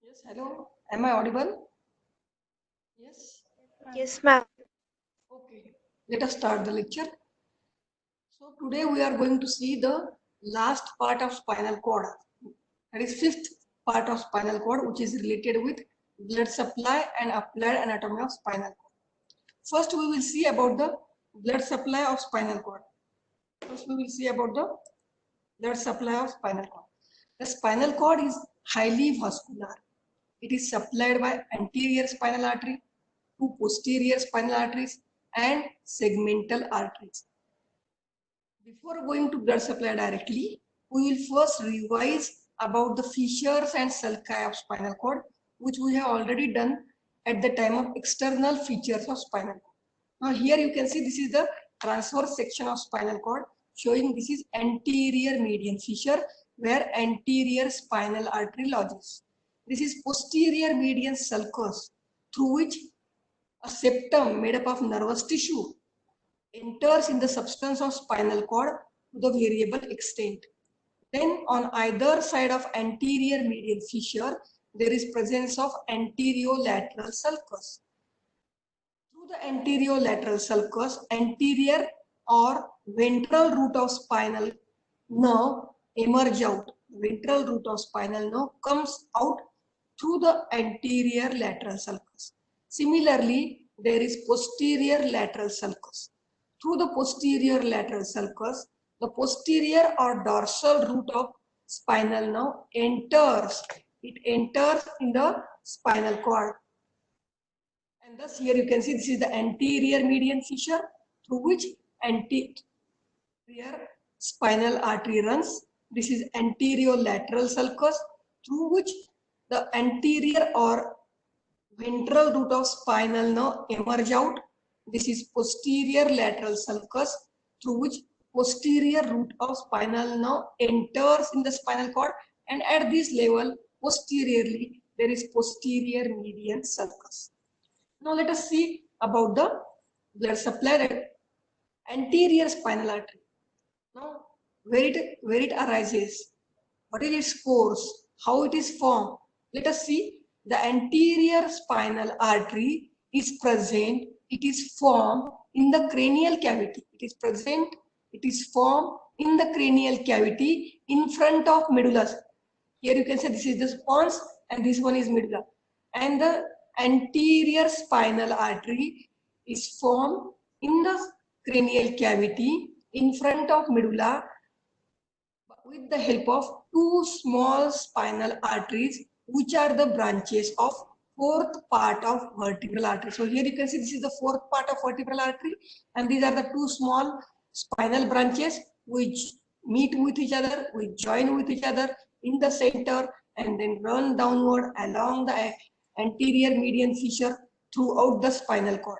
Yes, hello. Am I audible? Yes. Yes, ma'am. Okay. Let us start the lecture. So today we are going to see the last part of spinal cord. That is fifth part of spinal cord, which is related with blood supply and applied anatomy of spinal cord. First, we will see about the blood supply of spinal cord. First, we will see about the blood supply of spinal cord. The spinal cord is highly vascular. It is supplied by anterior spinal artery, two posterior spinal arteries, and segmental arteries. Before going to blood supply directly, we will first revise about the fissures and sulci of spinal cord, which we have already done at the time of external features of spinal cord. Now here you can see this is the transverse section of spinal cord, showing this is anterior median fissure where anterior spinal artery lodges. This is posterior median sulcus through which a septum made up of nervous tissue enters in the substance of spinal cord to the variable extent. Then on either side of anterior median fissure, there is presence of anterolateral sulcus. Through the anterolateral sulcus, anterior or ventral root of spinal nerve emerge out. Ventral root of spinal nerve comes out through the anterior lateral sulcus. Similarly, there is posterior lateral sulcus. Through the posterior lateral sulcus, the posterior or dorsal root of spinal nerve enters. It enters in the spinal cord. And thus here you can see this is the anterior median fissure through which anterior spinal artery runs. This is anterolateral sulcus through which the anterior or ventral root of spinal nerve emerge out. This is posterior lateral sulcus through which posterior root of spinal nerve enters in the spinal cord, and at this level posteriorly there is posterior median sulcus. Now let us see about the blood supply. Anterior spinal artery. Now where it arises, what is its course, how it is formed. Let us see. The anterior spinal artery is present. It is formed in the cranial cavity. It is present. It is formed in the cranial cavity in front of medulla. Here you can say this is the pons and this one is medulla. And the anterior spinal artery is formed in the cranial cavity in front of medulla with the help of two small spinal arteries, which are the branches of fourth part of vertebral artery. So here you can see this is the fourth part of vertebral artery, and these are the two small spinal branches which meet with each other, which join with each other in the center and then run downward along the anterior median fissure throughout the spinal cord.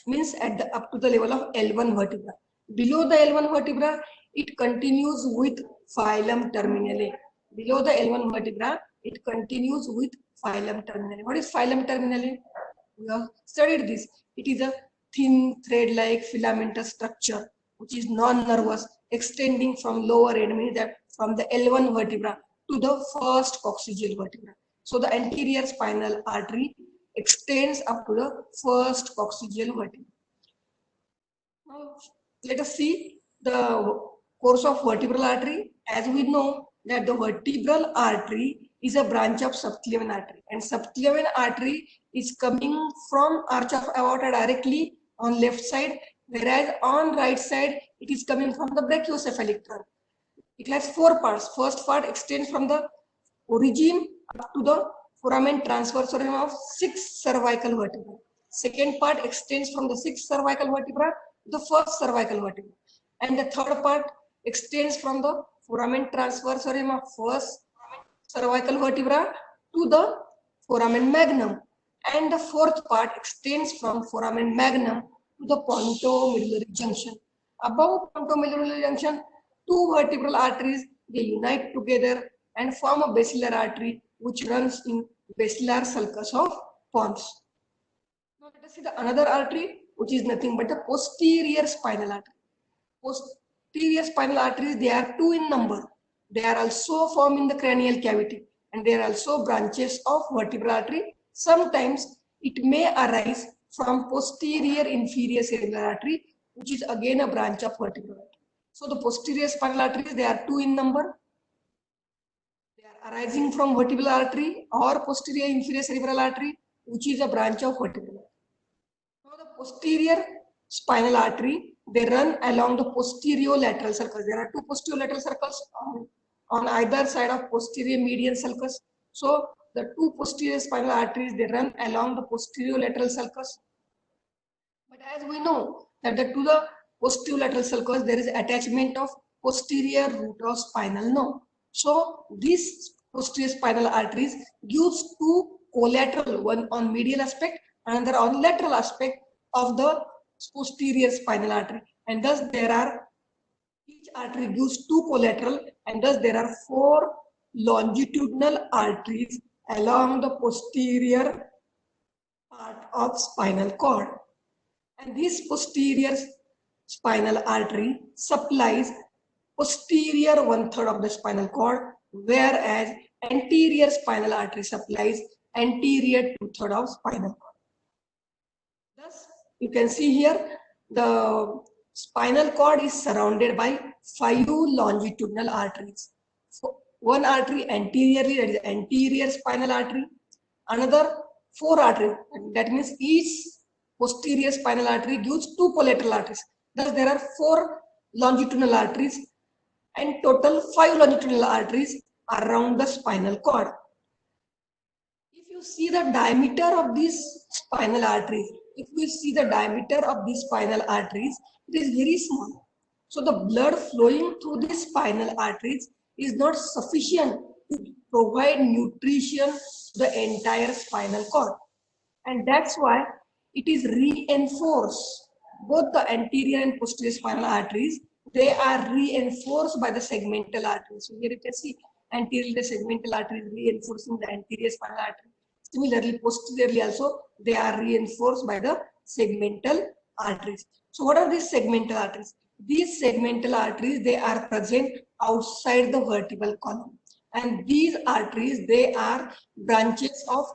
Means at the up to the level of L1 vertebra. Below the L1 vertebra, it continues with phylum terminale. Below the L1 vertebra, it continues with phylum terminale. What is phylum terminale? We have studied this. It is a thin thread-like filamentous structure which is non-nervous, extending from lower end, means that from the L1 vertebra to the first coccygeal vertebra. So the anterior spinal artery extends up to the first coccygeal vertebra. Now, let us see the course of vertebral artery. As we know that the vertebral artery is a branch of subclavian artery, and subclavian artery is coming from arch of aorta directly on left side, whereas on right side it is coming from the brachiocephalic trunk. It has four parts. First part extends from the origin up to the foramen transversorum of 6 cervical vertebrae. Second part extends from the 6 cervical vertebra to the first cervical vertebra. And the third part extends from the foramen transversorum of first cervical vertebra to the foramen magnum. And the fourth part extends from foramen magnum to the pontomedullary junction. Above pontomedullary junction, two vertebral arteries, they unite together and form a basilar artery which runs in basilar sulcus of pons. Now let us see the another artery, which is nothing but the posterior spinal artery. Posterior spinal arteries, they are two in number. They are also formed in the cranial cavity. and there are also branches of vertebral artery. Sometimes it may arise from posterior inferior cerebral artery, which is again a branch of vertebral artery. So the posterior spinal arteries, they are two in number. They are arising from vertebral artery or posterior inferior cerebral artery, which is a branch of vertebral artery. Now the posterior spinal artery, they run along the posterolateral sulcus. There are two posterolateral sulcus on either side of posterior median sulcus. So the two posterior spinal arteries, they run along the posterolateral sulcus. But as we know that to the posterolateral sulcus, there is attachment of posterior root of spinal nerve. So these posterior spinal arteries gives two collateral, one on medial aspect, another on lateral aspect of the posterior spinal artery, and thus there are each artery gives two collateral, and thus there are four longitudinal arteries along the posterior part of spinal cord. And this posterior spinal artery supplies posterior 1/3 of the spinal cord, whereas anterior spinal artery supplies anterior 2/3 of spinal cord. Thus, you can see here the spinal cord is surrounded by 5 longitudinal arteries. So one artery anteriorly, that is anterior spinal artery, another 4 arteries, that means each posterior spinal artery gives 2 collateral arteries. Thus there are 4 longitudinal arteries and total 5 longitudinal arteries around the spinal cord. If you see the diameter of these spinal arteries, it is very small. So the blood flowing through these spinal arteries is not sufficient to provide nutrition to the entire spinal cord. And that's why it is reinforced. Both the anterior and posterior spinal arteries, they are reinforced by the segmental arteries. So here you can see anterior the segmental artery is reinforcing the anterior spinal artery. Similarly, posteriorly also, they are reinforced by the segmental arteries. So what are these segmental arteries? These segmental arteries, they are present outside the vertebral column. And these arteries, they are branches of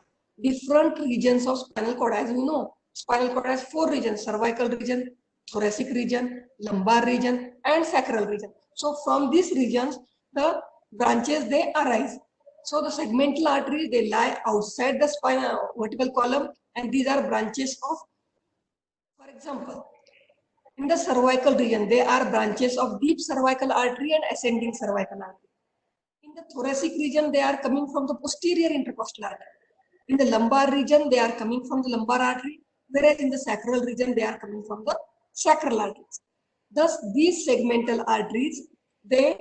different regions of spinal cord. As we know, spinal cord has 4 regions: cervical region, thoracic region, lumbar region, and sacral region. So from these regions, the branches, they arise. So the segmental arteries, they lie outside the spinal vertebral column, and these are branches of, for example, in the cervical region, they are branches of deep cervical artery and ascending cervical artery. In the thoracic region, they are coming from the posterior intercostal artery. In the lumbar region, they are coming from the lumbar artery, whereas in the sacral region, they are coming from the sacral arteries. Thus, these segmental arteries, they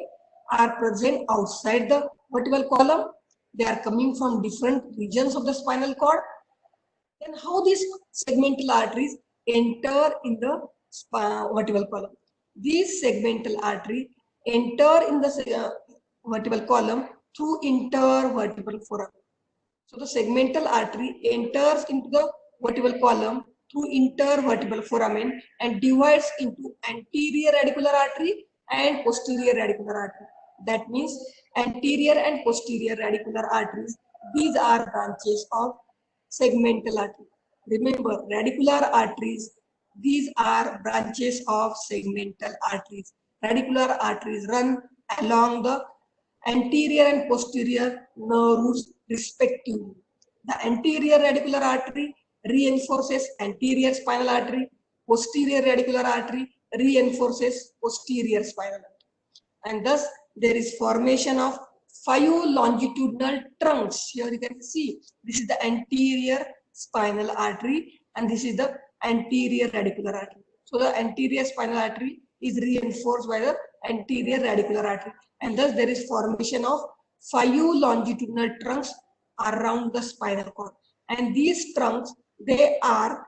are present outside the vertebral column. They are coming from different regions of the spinal cord. Then how these segmental arteries enter in the vertebral column? These segmental arteries enter in the vertebral column through intervertebral foramen. So the segmental artery enters into the vertebral column through intervertebral foramen and divides into anterior radicular artery and posterior radicular artery. That means anterior and posterior radicular arteries, these are branches of segmental artery. Remember, radicular arteries, these are branches of segmental arteries. Radicular arteries run along the anterior and posterior nerve roots respectively. The anterior radicular artery reinforces anterior spinal artery, posterior radicular artery reinforces posterior spinal artery. And thus there is formation of 5 longitudinal trunks. Here you can see this is the anterior spinal artery and this is the anterior radicular artery. So the anterior spinal artery is reinforced by the anterior radicular artery, and thus there is formation of 5 longitudinal trunks around the spinal cord. And these trunks, they are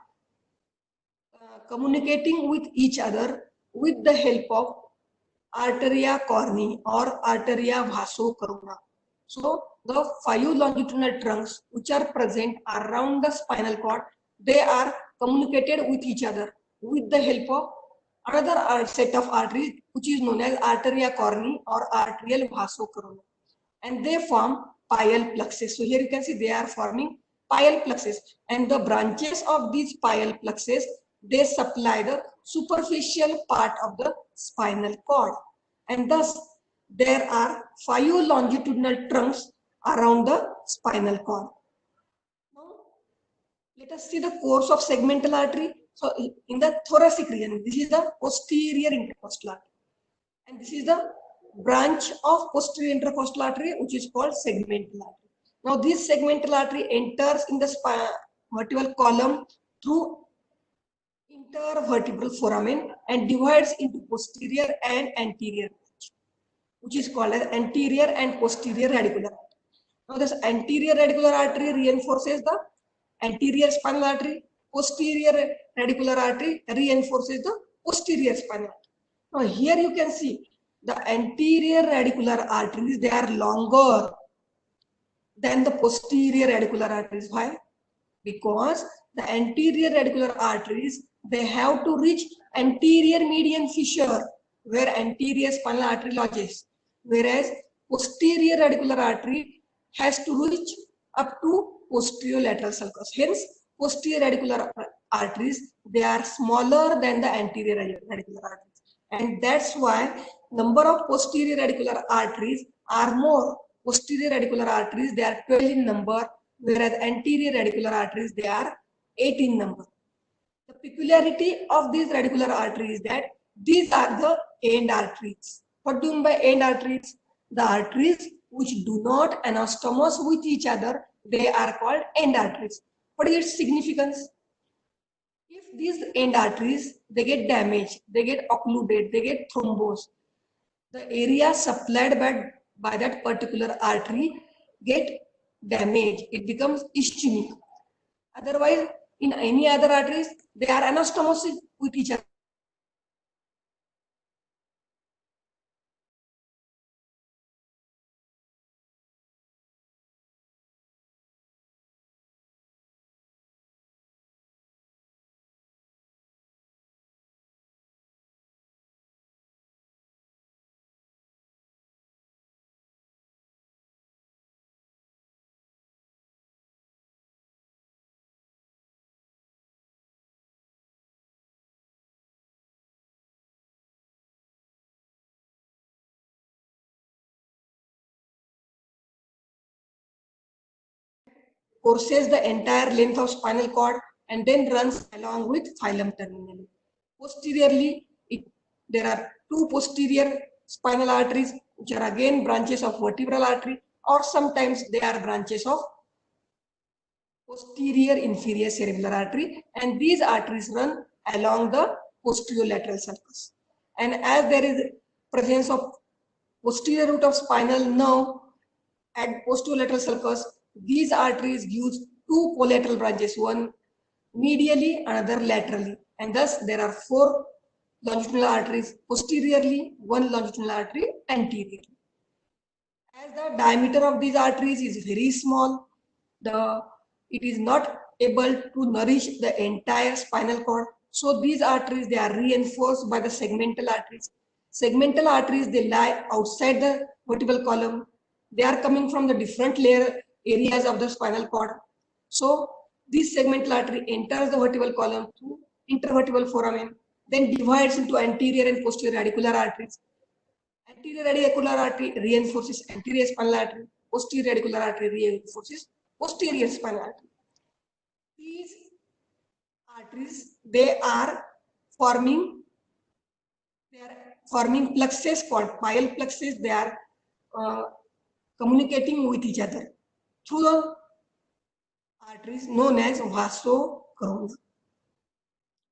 communicating with each other with the help of arteria corni or arteria vasocorona. So the 5 longitudinal trunks which are present around the spinal cord, they are communicated with each other with the help of another set of arteries which is known as arteria corni or arterial vasocorona, and they form pial plexus. So here you can see they are forming pial plexus, and the branches of these pial plexus, they supply the superficial part of the spinal cord, and thus there are 5 longitudinal trunks around the spinal cord. Now, let us see the course of segmental artery. So in the thoracic region, this is the posterior intercostal artery, and this is the branch of posterior intercostal artery, which is called segmental artery. Now this segmental artery enters in the vertebral column through intervertebral foramen and divides into posterior and anterior, which is called as anterior and posterior radicular artery. Now this anterior radicular artery reinforces the anterior spinal artery, posterior radicular artery reinforces the posterior spinal artery. Now here you can see the anterior radicular arteries, they are longer than the posterior radicular arteries. Why? Because the anterior radicular arteries, they have to reach anterior median fissure where anterior spinal artery lodges, whereas posterior radicular artery has to reach up to posterior lateral sulcus. Hence, posterior radicular arteries, they are smaller than the anterior radicular arteries, and that's why number of posterior radicular arteries are more. Posterior radicular arteries, they are 12 in number, whereas anterior radicular arteries, they are 8 in number. The peculiarity of these radicular arteries is that these are the end arteries. What do you mean by end arteries? The arteries which do not anastomose with each other, they are called end arteries. What is its significance? If these end arteries, they get damaged, they get occluded, they get thrombosed, the area supplied by that particular artery get damaged, it becomes ischemic. Otherwise, in any other arteries, they are anastomosed with each other. Courses the entire length of spinal cord and then runs along with phylum terminally. Posteriorly, there are 2 posterior spinal arteries, which are again branches of vertebral artery, or sometimes they are branches of posterior inferior cerebellar artery, and these arteries run along the posterior lateral sulcus. And as there is presence of posterior root of spinal nerve at posterior lateral sulcus, these arteries use 2 collateral branches, one medially, another laterally, and thus there are 4 longitudinal arteries posteriorly, 1 longitudinal artery anteriorly. As the diameter of these arteries is very small, it is not able to nourish the entire spinal cord. So these arteries, they are reinforced by the segmental arteries. Segmental arteries, they lie outside the vertebral column. They are coming from the different areas of the spinal cord. So this segmental artery enters the vertebral column through intervertebral foramen, then divides into anterior and posterior radicular arteries. Anterior radicular artery reinforces anterior spinal artery. Posterior radicular artery reinforces posterior spinal artery. These arteries, they are forming plexus called pial plexus. They are communicating with each other through the arteries known as vasocorona.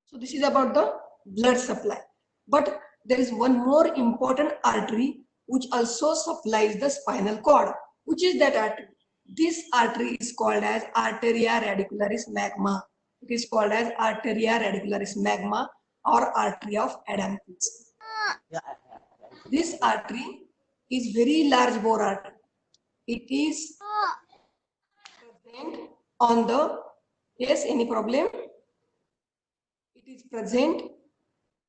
So this is about the blood supply. But there is one more important artery which also supplies the spinal cord. Which is that artery? This artery is called as arteria radicularis magna. It is called as arteria radicularis magna or artery of Adamkins. This artery is very large bore artery. It is present on the, yes, any problem? It is present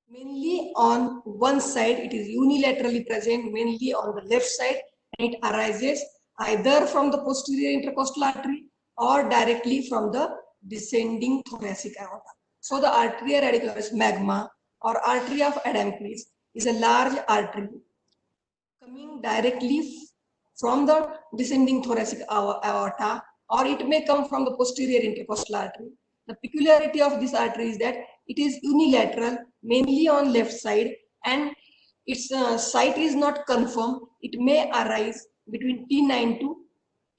mainly on one side. It is unilaterally present mainly on the left side, and it arises either from the posterior intercostal artery or directly from the descending thoracic aorta. So the arteria radicularis magma or artery of Adamkis is a large artery coming directly from the descending thoracic aorta, or it may come from the posterior intercostal artery. The peculiarity of this artery is that it is unilateral, mainly on left side, and its site is not confirmed. It may arise between T9 to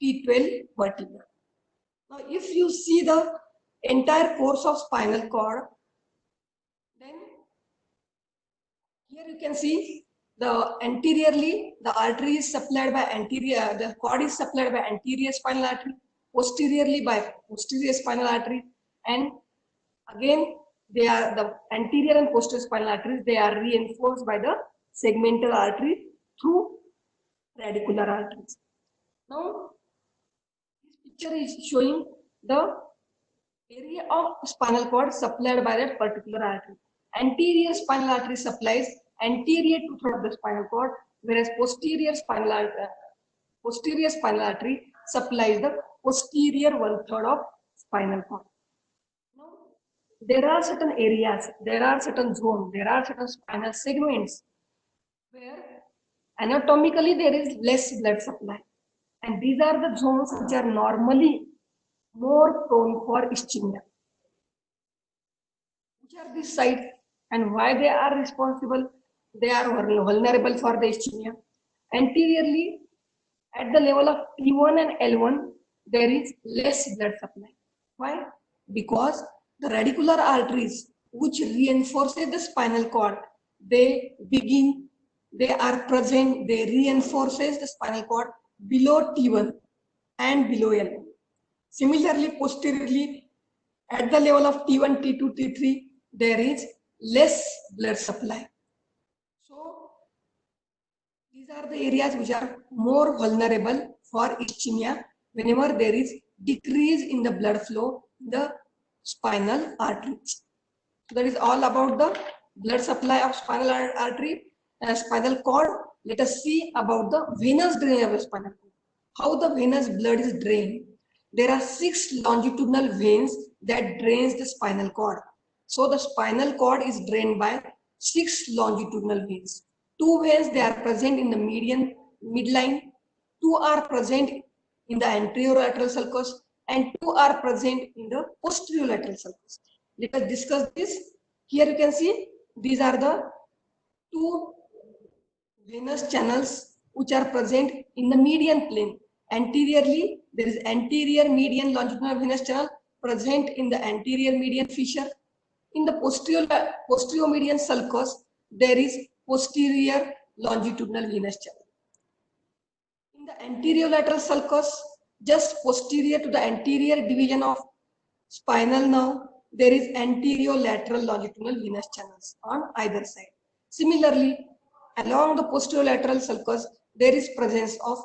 T12 vertebra. Now, if you see the entire course of spinal cord, then here you can see the anteriorly, the artery is supplied by anterior, the cord is supplied by anterior spinal artery, posteriorly by posterior spinal artery, and again they are the anterior and posterior spinal arteries, they are reinforced by the segmental artery through radicular arteries. Now, this picture is showing the area of spinal cord supplied by that particular artery. Anterior spinal artery supplies anterior two-thirds of the spinal cord, whereas posterior spinal artery supplies the posterior one-third of spinal cord. Now, there are certain areas, there are certain zones, there are certain spinal segments where anatomically there is less blood supply, and these are the zones which are normally more prone for ischemia. Which are these sites and why they are responsible? They are vulnerable for the ischemia. Anteriorly, at the level of T1 and L1, there is less blood supply. Why? Because the radicular arteries, which reinforces the spinal cord, they are present, they reinforces the spinal cord below T1 and below L1. Similarly, posteriorly, at the level of T1, T2, T3, there is less blood supply. So, these are the areas which are more vulnerable for ischemia whenever there is decrease in the blood flow in the spinal arteries. So, that is all about the blood supply of spinal artery and spinal cord. Let us see about the venous drainage of the spinal cord. How the venous blood is drained. There are 6 longitudinal veins that drains the spinal cord. So the spinal cord is drained by 6 longitudinal veins. 2 veins, they are present in the midline, 2 are present in the anterolateral sulcus, and 2 are present in the posterolateral sulcus. Let us discuss this. Here you can see these are the 2 venous channels which are present in the median plane. Anteriorly, there is anterior median longitudinal venous channel present in the anterior median fissure. In the posterior median sulcus, there is posterior longitudinal venous channel. In the anterolateral sulcus, just posterior to the anterior division of spinal nerve, there is anterolateral longitudinal venous channels on either side. Similarly, along the posterolateral sulcus, there is presence of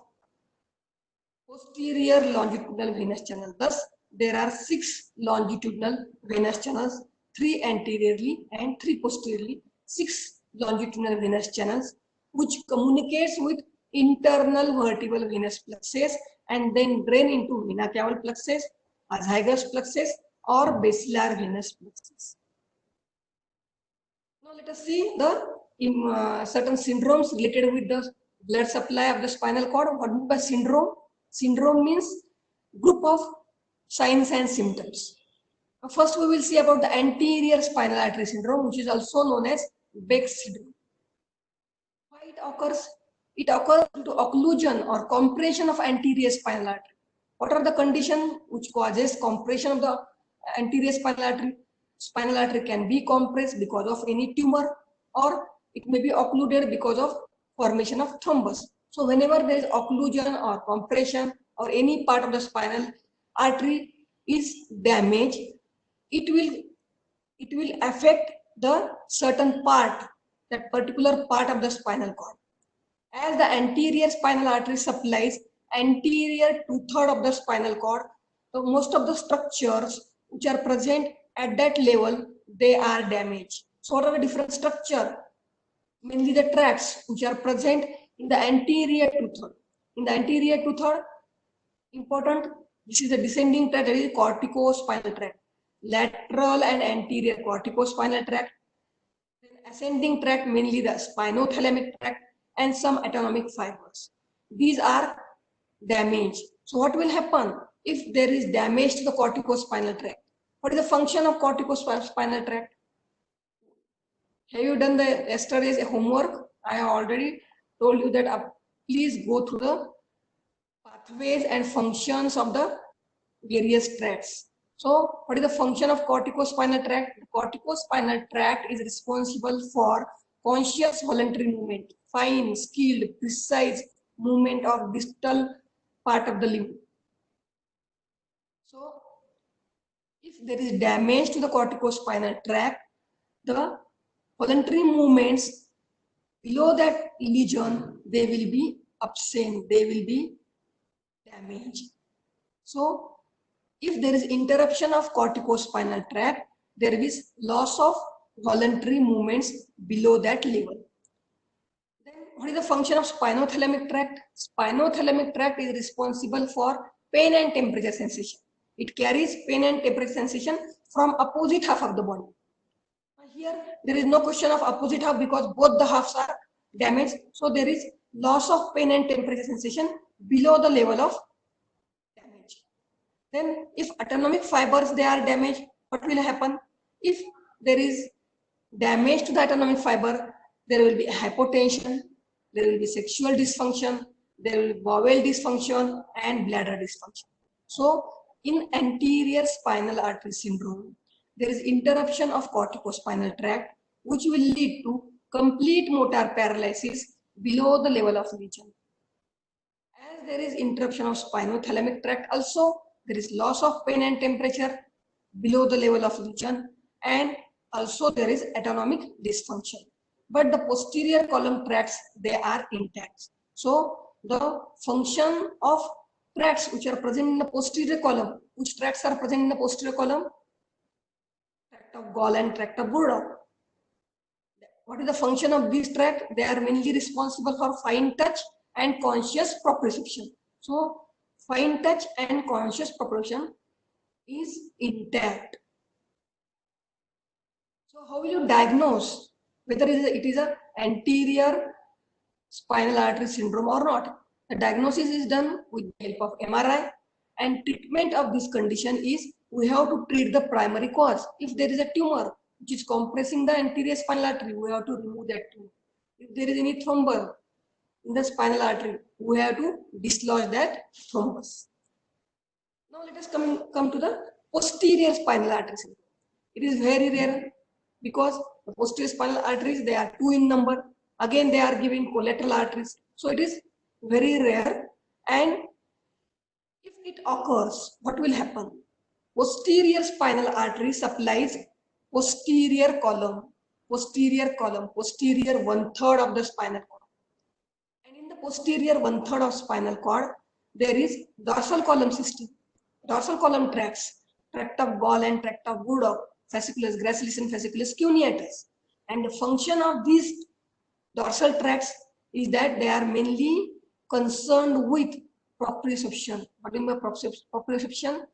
posterior longitudinal venous channel. Thus, there are 6 longitudinal venous channels, 3 anteriorly and 3 posteriorly, 6 longitudinal venous channels, which communicates with internal vertebral venous plexus and then drain into vena cava plexus, azygos plexus, or basilar venous plexus. Now let us see the certain syndromes related with the blood supply of the spinal cord. What means by syndrome? Syndrome means group of signs and symptoms. First, we will see about the anterior spinal artery syndrome, which is also known as Beck's syndrome. Why it occurs? It occurs due to occlusion or compression of anterior spinal artery. What are the conditions which causes compression of the anterior spinal artery? Spinal artery can be compressed because of any tumor, or it may be occluded because of formation of thrombus. So whenever there is occlusion or compression or any part of the spinal artery is damaged, it will affect the certain part, that particular part of the spinal cord. As the anterior spinal artery supplies anterior two-thirds of the spinal cord, so most of the structures which are present at that level, they are damaged. So what are the different structure? Mainly the tracts which are present in the anterior two-thirds. In the anterior two-third, important, this is the descending tract, that is corticospinal tract. Lateral and anterior corticospinal tract. Then ascending tract, mainly the spinothalamic tract and some autonomic fibers. These are damaged. So what will happen if there is damage to the corticospinal tract? What is the function of corticospinal tract? Have you done the yesterday's homework? I have already told you that please go through the pathways and functions of the various tracts. So what is the function of corticospinal tract? The corticospinal tract is responsible for conscious voluntary movement, fine, skilled, precise movement of distal part of the limb. So if there is damage to the corticospinal tract, the voluntary movements below that lesion, they will be absent, they will be damaged. So if there is interruption of corticospinal tract, there is loss of voluntary movements below that level. Then what is the function of spinothalamic tract? Spinothalamic tract is responsible for pain and temperature sensation. It carries pain and temperature sensation from opposite half of the body. Here there is no question of opposite half because both the halves are damaged. So there is loss of pain and temperature sensation below the level of damage. Then if autonomic fibers, they are damaged, what will happen? If there is damage to the autonomic fiber, there will be hypotension, there will be sexual dysfunction, there will be bowel dysfunction and bladder dysfunction. So in anterior spinal artery syndrome, there is interruption of corticospinal tract, which will lead to complete motor paralysis below the level of lesion. As there is interruption of spinothalamic tract also, there is loss of pain and temperature below the level of lesion, and also there is autonomic dysfunction. But the posterior column tracts, they are intact. So the function of tracts which are present in the posterior column, which tracts are present in the posterior column? Tract of Gall and tract of Burdock. What is the function of these tracts? They are mainly responsible for fine touch and conscious proprioception. So fine touch and conscious proprioception is intact. So how will you diagnose whether it is an anterior spinal artery syndrome or not? The diagnosis is done with the help of MRI, and treatment of this condition is we have to treat the primary cause. If there is a tumor which is compressing the anterior spinal artery, we have to remove that tumor. If there is any thrombus in the spinal artery, we have to dislodge that thrombus. Now let us come to the posterior spinal artery syndrome. It is very rare because the posterior spinal arteries, they are 2 in number. Again, they are giving collateral arteries. So it is very rare, and if it occurs, what will happen? Posterior spinal artery supplies posterior column, posterior 1/3 of the spinal cord. And in the posterior 1/3 of spinal cord, there is dorsal column system, dorsal column tracts, tract of Gall and tract of Burdock, fasciculus gracilis and fasciculus cuneatus. And the function of these dorsal tracts is that they are mainly concerned with proprioception. What is proprioception?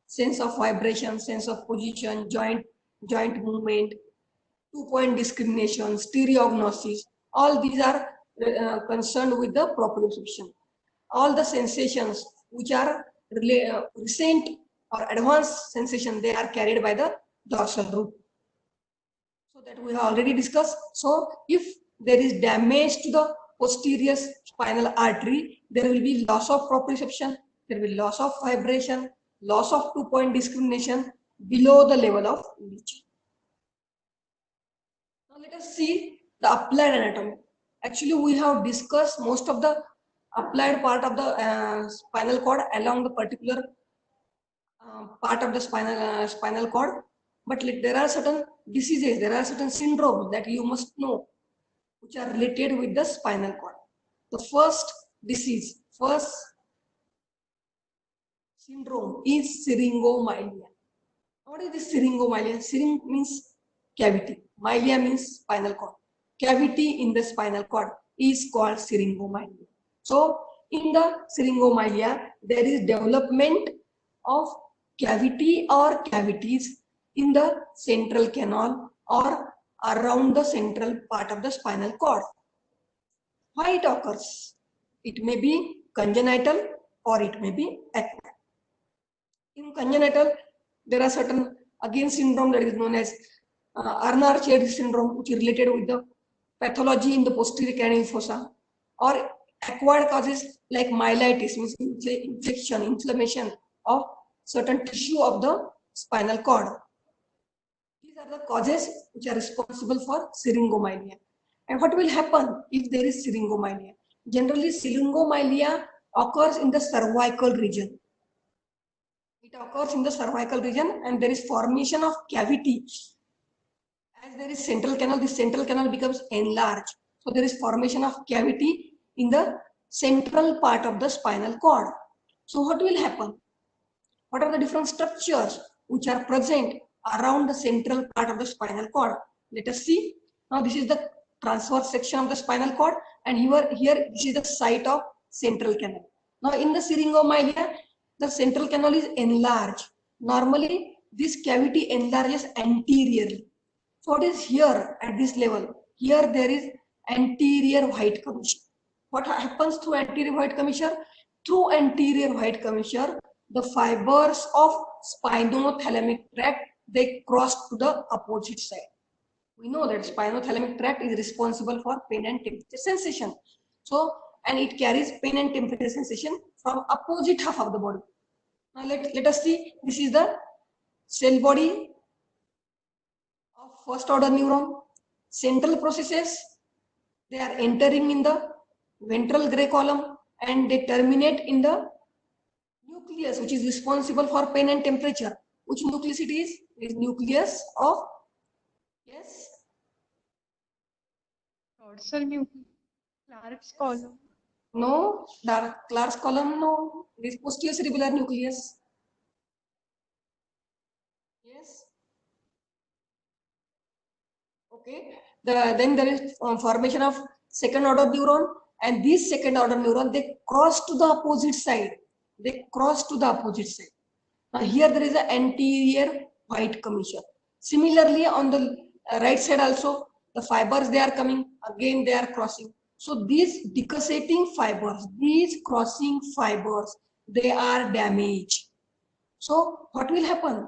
Sense of vibration, sense of position, joint movement, 2-point discrimination, stereognosis. All these are concerned with the proprioception. All the sensations which are recent or advanced sensation, they are carried by the dorsal root. So that we have already discussed. So if there is damage to the posterior spinal artery, there will be loss of proprioception, there will be loss of vibration, loss of 2-point discrimination below the level of lesion. Now let us see the applied anatomy. Actually, we have discussed most of the applied part of the spinal cord along the particular part of the spinal cord. But there are certain diseases, there are certain syndromes that you must know, which are related with the spinal cord. The first disease, first syndrome is syringomyelia. What is this syringomyelia? Syring means cavity, mylia means spinal cord. Cavity in the spinal cord is called syringomyelia. So in the syringomyelia, there is development of cavity or cavities in the central canal or around the central part of the spinal cord. Why it occurs? It may be congenital or it may be acquired. In congenital, there are certain again syndrome that is known as Arnaud-Chiari syndrome, which is related with the pathology in the posterior canine fossa, or acquired causes like myelitis, means infection, inflammation of certain tissue of the spinal cord. These are the causes which are responsible for syringomyelia. And what will happen if there is syringomyelia? Generally, syringomyelia occurs in the cervical region. It occurs in the cervical region and there is formation of cavity. As there is central canal, this central canal becomes enlarged. So there is formation of cavity in the central part of the spinal cord. So what will happen? What are the different structures which are present around the central part of the spinal cord? Let us see. Now this is the transverse section of the spinal cord, and here this is the site of central canal. Now in the syringomyelia, the central canal is enlarged. Normally this cavity enlarges anteriorly. So what is here at this level? Here there is anterior white commissure. What happens through anterior white commissure? Through anterior white commissure, the fibers of spinothalamic tract, they cross to the opposite side. We know that spinothalamic tract is responsible for pain and temperature sensation. So, and it carries pain and temperature sensation from opposite half of the body. Now let us see, this is the cell body of first order neuron. Central processes, they are entering in the ventral gray column and they terminate in the nucleus, which is responsible for pain and temperature. Which nucleus it is? It is nucleus of, yes? Dorsal nucleus, Clark's column. No, Clark's column, no. It is posterior cerebellar nucleus. Yes. Okay. Then there is formation of second order neuron, and these second order neuron, they cross to the opposite side. They cross to the opposite side. Now here there is an anterior white commissure. Similarly, on the right side also, the fibers, they are coming, again they are crossing. So these decussating fibers, these crossing fibers, they are damaged. So what will happen?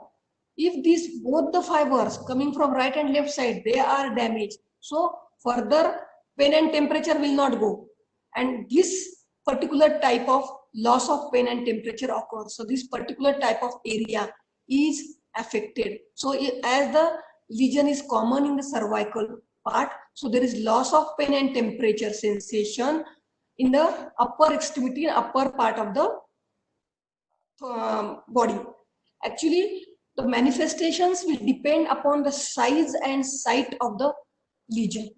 If these both the fibers coming from right and left side, they are damaged. So further pain and temperature will not go. And this particular type of loss of pain and temperature occurs. So this particular type of area is affected. So as the lesion is common in the cervical part, so there is loss of pain and temperature sensation in the upper extremity, upper part of the body. Actually, the manifestations will depend upon the size and site of the lesion.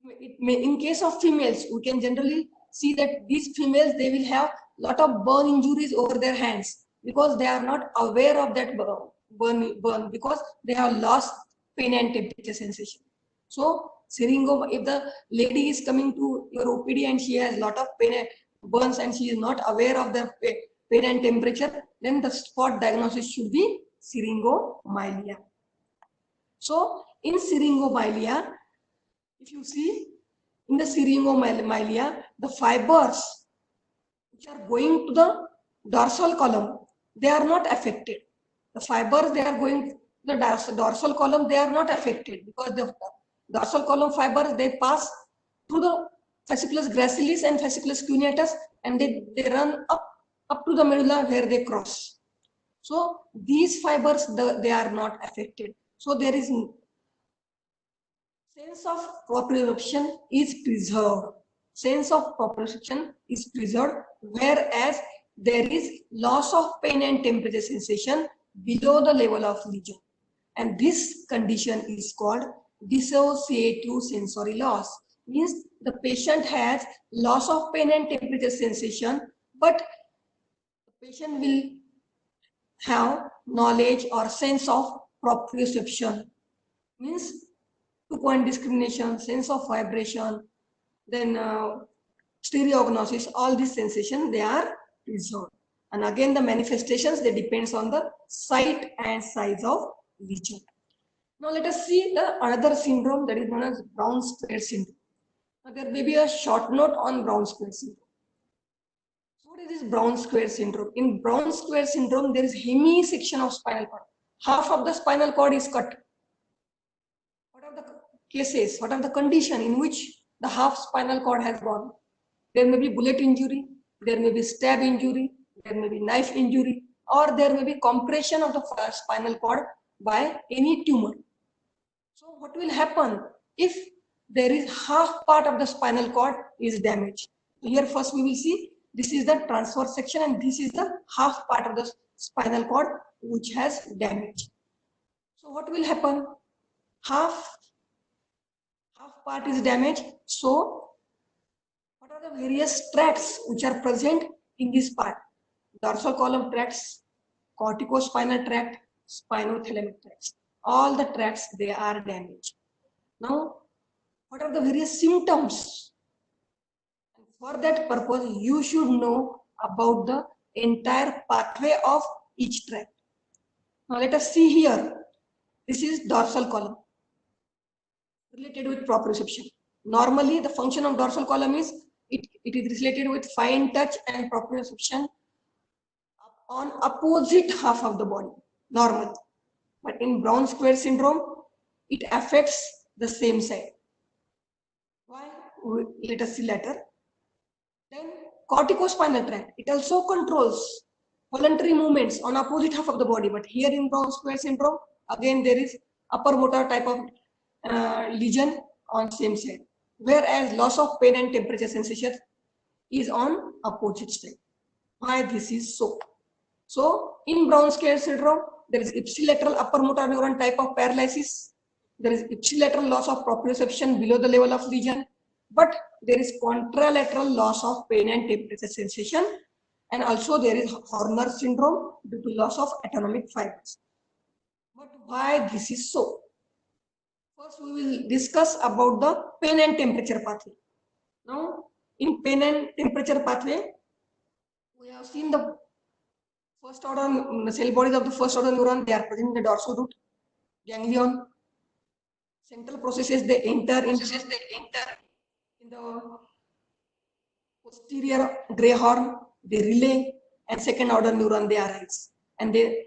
It may, in case of females, we can generally see that these females, they will have lot of burn injuries over their hands because they are not aware of that burn because they have lost pain and temperature sensation. So if the lady is coming to your OPD and she has lot of pain, burns, and she is not aware of the pain and temperature, then the spot diagnosis should be syringomyelia. So in syringomyelia, if you see in the syringomyelia, the fibers which are going to the dorsal column, they are not affected. The fibers, they are going to the dorsal column, they are not affected because the dorsal column fibers, they pass through the fasciculus gracilis and fasciculus cuneatus and they run up to the medulla where they cross. So these fibers, they are not affected. So there is sense of proprioception is preserved. Sense of proprioception is preserved, whereas there is loss of pain and temperature sensation below the level of lesion. And this condition is called dissociative sensory loss. Means the patient has loss of pain and temperature sensation, but the patient will have knowledge or sense of proprioception. Means 2-point discrimination, sense of vibration, then stereognosis, all these sensations, they are preserved. And again, the manifestations, they depends on the site and size of lesion. Now let us see the another syndrome that is known as Brown square syndrome. Now there may be a short note on Brown square syndrome. What is this Brown square syndrome? In Brown square syndrome, there is hemisection of spinal cord. Half of the spinal cord is cut. What are the cases? What are the condition in which the half spinal cord has gone? There may be bullet injury, there may be stab injury, there may be knife injury, or there may be compression of the spinal cord by any tumor. So what will happen if there is half part of the spinal cord is damaged? Here first we will see this is the transverse section and this is the half part of the spinal cord which has damage. So what will happen? Half part is damaged. So what are the various tracts which are present in this part? Dorsal column tracts, corticospinal tract, spinothalamic tracts. All the tracts, they are damaged. Now, what are the various symptoms? And for that purpose, you should know about the entire pathway of each tract. Now, let us see here. This is dorsal column related with proprioception. Normally, the function of dorsal column is it is related with fine touch and proprioception on opposite half of the body, normally. But in Brown square syndrome, it affects the same side. Why? Let us see later. Then corticospinal tract, it also controls voluntary movements on opposite half of the body. But here in Brown square syndrome, again there is upper motor type of lesion on same side. Whereas loss of pain and temperature sensation is on opposite side. Why this is so? So in Brown square syndrome, there is ipsilateral upper motor neuron type of paralysis. There is ipsilateral loss of proprioception below the level of lesion, but there is contralateral loss of pain and temperature sensation, and also there is Horner syndrome due to loss of autonomic fibers. But why this is so? First, we will discuss about the pain and temperature pathway. Now, in pain and temperature pathway, we have seen the first order cell bodies of the first order neuron, they are present in the dorsal root, ganglion. Central processes, they enter in the posterior gray horn, they relay, and second order neuron, they arise. And they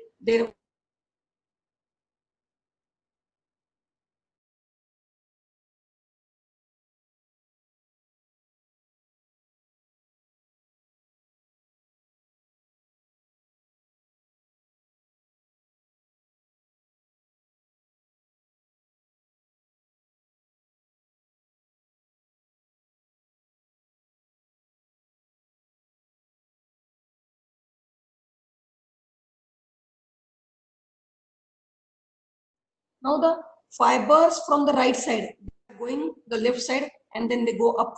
now the fibers from the right side are going the left side and then they go up.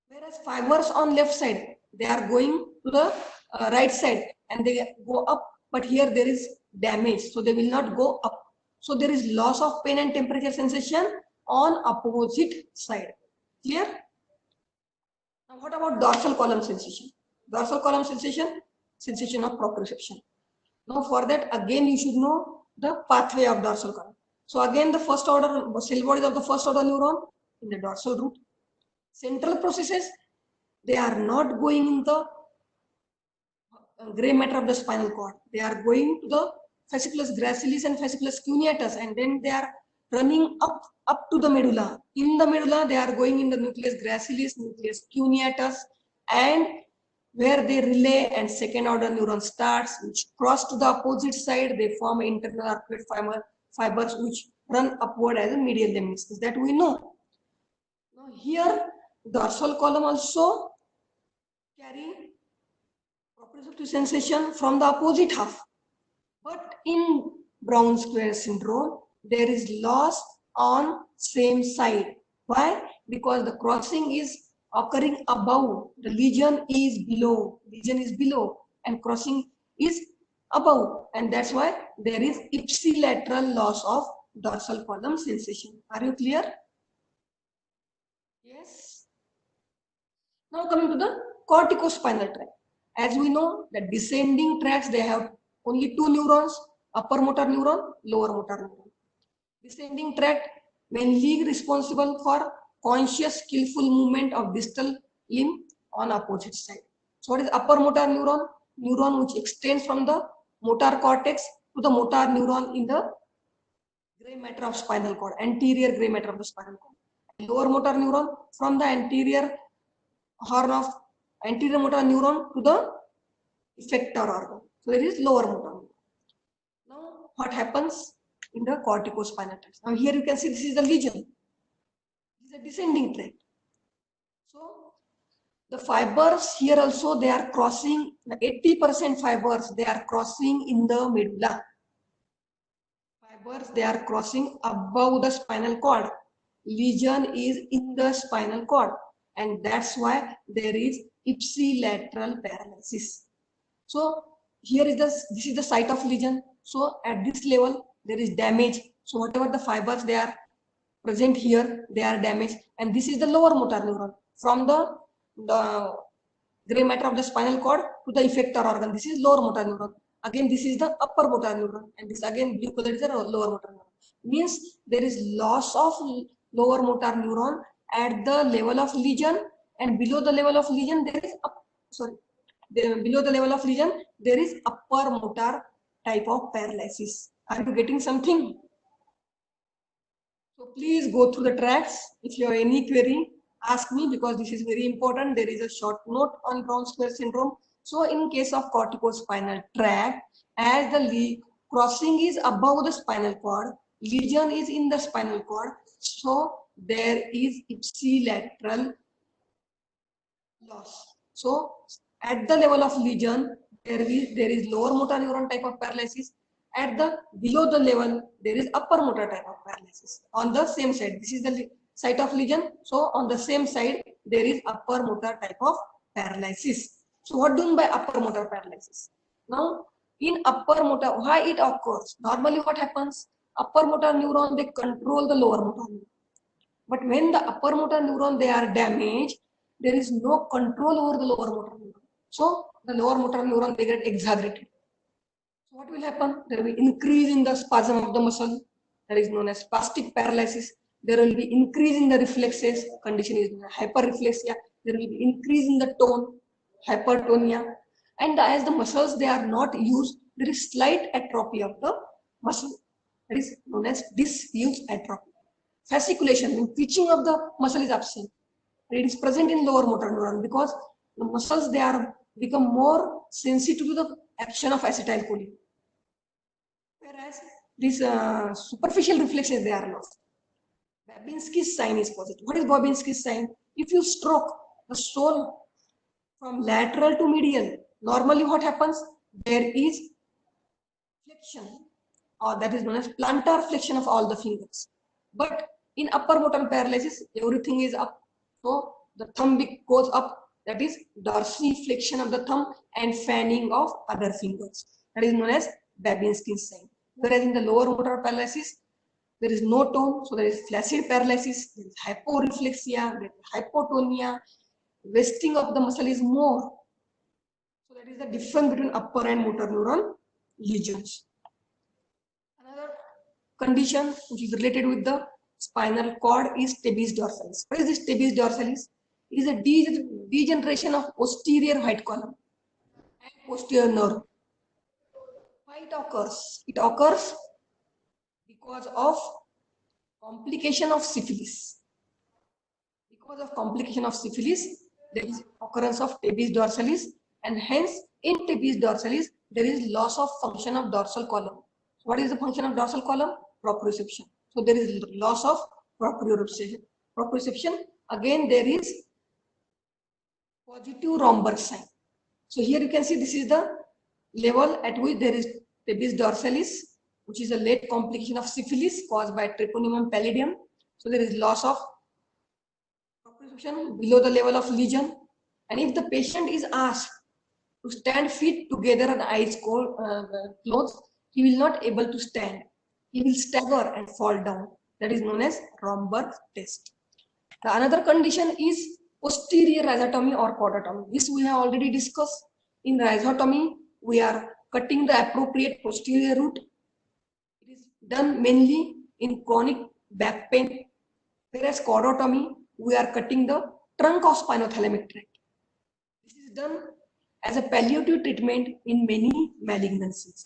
Whereas fibers on left side, they are going to the right side and they go up. But here there is damage, so they will not go up. So there is loss of pain and temperature sensation on opposite side. Clear? Now what about dorsal column sensation? Dorsal column sensation of proprioception. Now for that, again you should know the pathway of dorsal column. So again the first order cell bodies of the first order neuron in the dorsal root. Central processes, they are not going in the gray matter of the spinal cord. They are going to the fasciculus gracilis and fasciculus cuneatus, and then they are running up to the medulla. In the medulla, they are going in the nucleus gracilis, nucleus cuneatus, and where they relay and second order neuron starts, which cross to the opposite side, they form internal arcuate fibers which run upward as a medial lemniscus. That we know. Now here, dorsal column also carry proprioceptive sensation from the opposite half. But in Brown square syndrome, there is loss on same side. Why? Because the crossing is occurring above, the lesion is below, and crossing is above, and that's why there is ipsilateral loss of dorsal column sensation. Are you clear? Yes. Now coming to the corticospinal tract. As we know, the descending tracts, they have only two neurons, upper motor neuron, lower motor neuron. Descending tract mainly responsible for conscious skillful movement of distal limb on opposite side. So what is upper motor neuron? Neuron which extends from the motor cortex to the motor neuron in the gray matter of spinal cord, anterior gray matter of the spinal cord. Lower motor neuron from the anterior horn of anterior motor neuron to the effector organ. So there is lower motor neuron. Now what happens in the corticospinal tract? Now here you can see this is the lesion. This is a descending tract. So the fibers here also they are crossing, the 80% fibers they are crossing in the medulla. Fibers they are crossing above the spinal cord. Lesion is in the spinal cord, and that's why there is ipsilateral paralysis. So here is this is the site of lesion. So at this level there is damage. So whatever the fibers they are present here, they are damaged, and this is the lower motor neuron from the gray matter of the spinal cord to the effector organ. This is lower motor neuron. Again, this is the upper motor neuron, and this again blue color is the lower motor neuron. Means there is loss of lower motor neuron at the level of lesion, and below the level of lesion there is below the level of lesion there is upper motor type of paralysis. Are you getting something? So please go through the tracks. If you have any query, ask me, because this is very important. There is a short note on Brown square syndrome. So in case of corticospinal tract, as the crossing is above the spinal cord, lesion is in the spinal cord, so there is ipsilateral loss. So at the level of lesion, there is lower motor neuron type of paralysis. At the below the level, there is upper motor type of paralysis. On the same side, this is the site of lesion. So on the same side, there is upper motor type of paralysis. So what do you mean by upper motor paralysis? Now, in upper motor, why it occurs? Normally what happens? Upper motor neuron, they control the lower motor neuron. But when the upper motor neuron, they are damaged, there is no control over the lower motor neuron. So the lower motor neuron, they get exaggerated. So what will happen? There will be increase in the spasm of the muscle. That is known as spastic paralysis. There will be increase in the reflexes. Condition is hyperreflexia. There will be increase in the tone, hypertonia. And as the muscles, they are not used, there is slight atrophy of the muscle. That is known as disuse atrophy. Fasciculation, when twitching of the muscle is absent. It is present in lower motor neuron because the muscles, they are become more sensitive to the action of acetylcholine. Whereas these superficial reflexes, they are lost. Babinski's sign is positive. What is Babinski's sign? If you stroke the sole from lateral to medial, normally what happens? There is flexion, or that is known as plantar flexion of all the fingers. But in upper motor paralysis, everything is up. So the thumb goes up. That is dorsiflexion of the thumb and fanning of other fingers. That is known as Babinski's sign. Whereas in the lower motor paralysis, there is no tone, so there is flaccid paralysis, there is hyporeflexia, there is hypotonia, wasting of the muscle is more. So that is the difference between upper and motor neuron lesions. Another condition which is related with the spinal cord is stapes dorsalis. What is this stapes dorsalis? It is a degeneration of posterior white column and posterior nerve. Why it occurs? It occurs because of complication of syphilis. Because of complication of syphilis, there is occurrence of stapes dorsalis, and hence in stapes dorsalis, there is loss of function of dorsal column. What is the function of dorsal column? Proprioception. So there is loss of proprioception. Proprioception, again there is positive Romberg sign. So here you can see this is the level at which there is stapes dorsalis, which is a late complication of syphilis caused by Treponema pallidum. So there is loss of proprioception below the level of lesion. And if the patient is asked to stand feet together and eyes closed, he will not able to stand. He will stagger and fall down. That is known as Romberg test. The another condition is posterior rhizotomy or chordotomy. This we have already discussed. In rhizotomy, we are cutting the appropriate posterior root. It is done mainly in chronic back pain, whereas chordotomy, we are cutting the trunk of spinothalamic tract. This is done as a palliative treatment in many malignancies.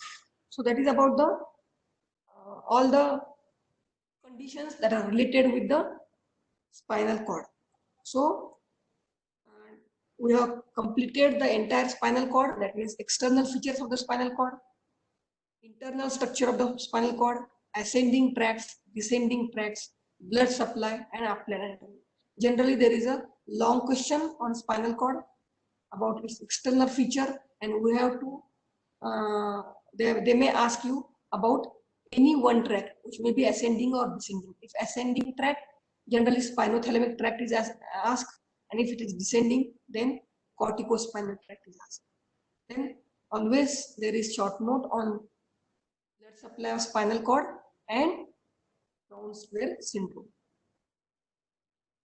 So that is about the all the conditions that are related with the spinal cord. So we have completed the entire spinal cord, that means external features of the spinal cord, internal structure of the spinal cord, ascending tracts, descending tracts, blood supply, and upland anatomy. Generally, there is a long question on spinal cord about its external feature, and we have to, they may ask you about any one tract, which may be ascending or descending. If ascending tract, generally spinothalamic tract is asked, and if it is descending, then corticospinal tract is asked. Then always there is short note on blood supply of spinal cord and Brown Square syndrome.